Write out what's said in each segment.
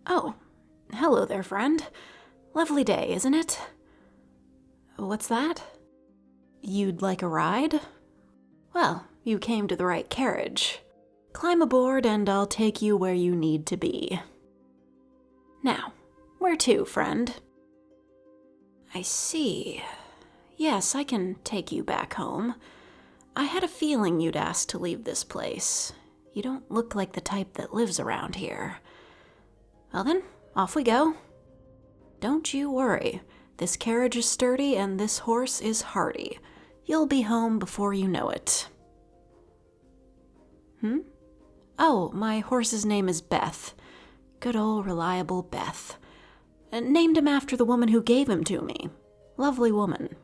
Oh, hello there, friend. Lovely day, isn't it? What's that? You'd like a ride? Well, you came to the right carriage. Climb aboard and I'll take you where you need to be. Now, where to, friend? I see. Yes, I can take you back home. I had a feeling you'd ask to leave this place. You don't look like the type that lives around here. Well then, off we go. Don't you worry. This carriage is sturdy and this horse is hardy. You'll be home before you know it. Oh, my horse's name is Beth. Good old reliable Beth. Named him after the woman who gave him to me. Lovely woman.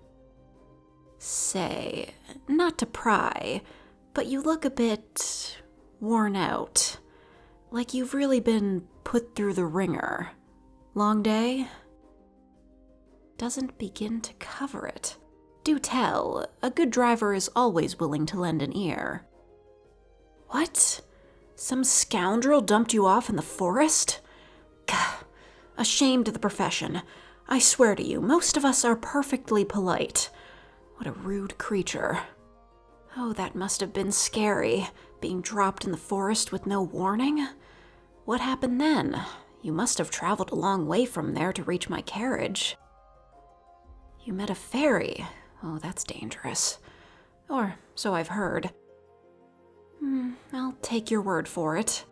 Say, not to pry, but you look a bit worn out. Like you've really been put through the ringer. Long day? Doesn't begin to cover it. Do tell, a good driver is always willing to lend an ear. What? Some scoundrel dumped you off in the forest? Gah, ashamed of the profession. I swear to you, most of us are perfectly polite. What a rude creature. Oh, that must have been scary, being dropped in the forest with no warning. What happened then? You must have traveled a long way from there to reach my carriage. You met a fairy. Oh, that's dangerous. Or so I've heard. I'll take your word for it.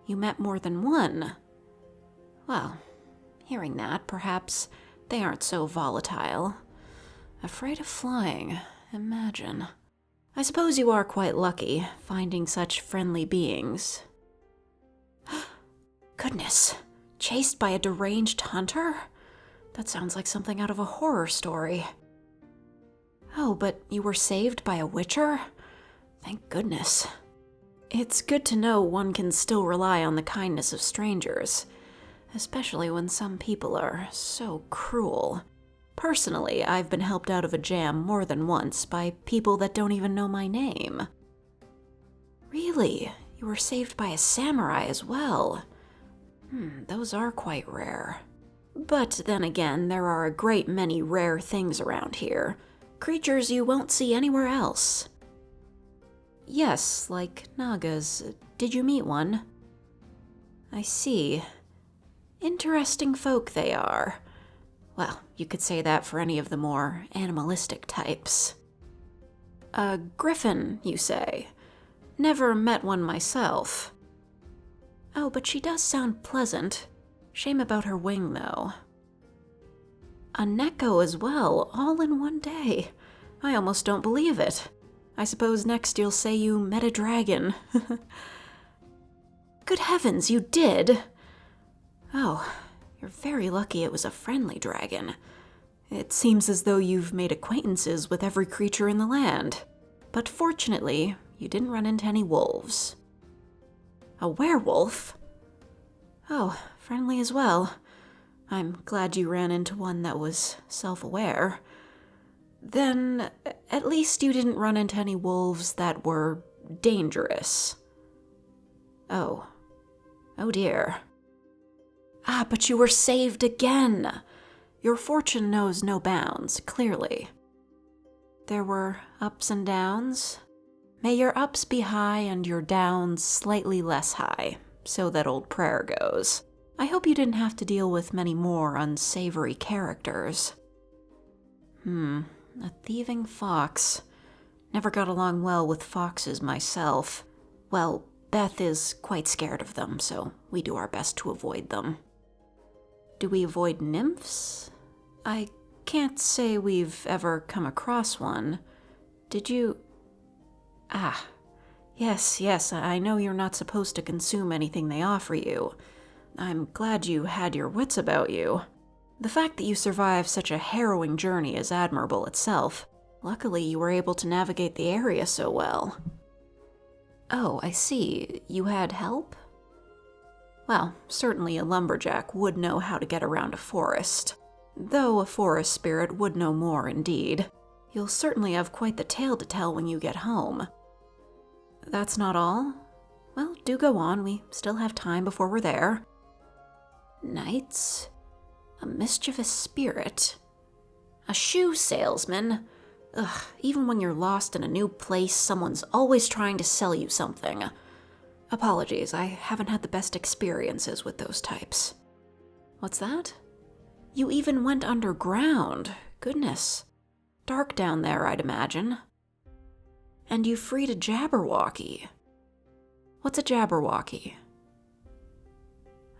You met more than one. Well, hearing that, perhaps they aren't so volatile. Afraid of flying, imagine. I suppose you are quite lucky, finding such friendly beings. Goodness, chased by a deranged hunter? That sounds like something out of a horror story. Oh, but you were saved by a witcher? Thank goodness. It's good to know one can still rely on the kindness of strangers, especially when some people are so cruel. Personally, I've been helped out of a jam more than once by people that don't even know my name. Really? You were saved by a samurai as well? Those are quite rare. But then again, there are a great many rare things around here. Creatures you won't see anywhere else. Yes, like nagas. Did you meet one? I see. Interesting folk they are. Well, you could say that for any of the more animalistic types. A griffin, you say? Never met one myself. Oh, but she does sound pleasant. Shame about her wing, though. A neko as well, all in one day. I almost don't believe it. I suppose next you'll say you met a dragon. Good heavens, you did? Oh, you're very lucky it was a friendly dragon. It seems as though you've made acquaintances with every creature in the land. But fortunately, you didn't run into any wolves. A werewolf? Oh, friendly as well. I'm glad you ran into one that was self-aware. Then, at least you didn't run into any wolves that were dangerous. Oh. Oh dear. Ah, but you were saved again! Your fortune knows no bounds, clearly. There were ups and downs. May your ups be high and your downs slightly less high, so that old prayer goes. I hope you didn't have to deal with many more unsavory characters. A thieving fox. Never got along well with foxes myself. Well, Beth is quite scared of them, so we do our best to avoid them. Do we avoid nymphs? I can't say we've ever come across one. Did you? Ah, yes, I know you're not supposed to consume anything they offer you. I'm glad you had your wits about you. The fact that you survived such a harrowing journey is admirable itself. Luckily, you were able to navigate the area so well. Oh, I see. You had help? Well, certainly a lumberjack would know how to get around a forest. Though a forest spirit would know more indeed. You'll certainly have quite the tale to tell when you get home. That's not all? Well, do go on, we still have time before we're there. Knights, a mischievous spirit, a shoe salesman. Ugh, even when you're lost in a new place, someone's always trying to sell you something. Apologies, I haven't had the best experiences with those types. What's that? You even went underground. Goodness. Dark down there, I'd imagine. And you freed a Jabberwocky. What's a Jabberwocky?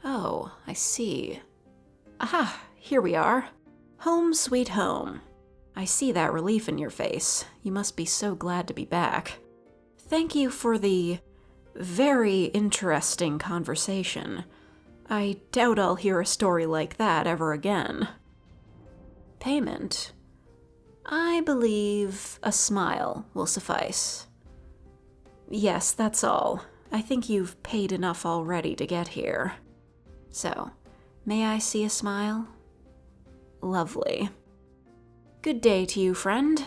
Oh, I see. Aha, here we are. Home sweet home. I see that relief in your face. You must be so glad to be back. Thank you for the very interesting conversation. I doubt I'll hear a story like that ever again. Payment? I believe a smile will suffice. Yes, that's all. I think you've paid enough already to get here. So, may I see a smile? Lovely. Good day to you, friend.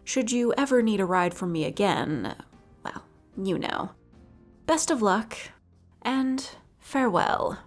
Should you ever need a ride from me again, well, you know. Best of luck, and farewell.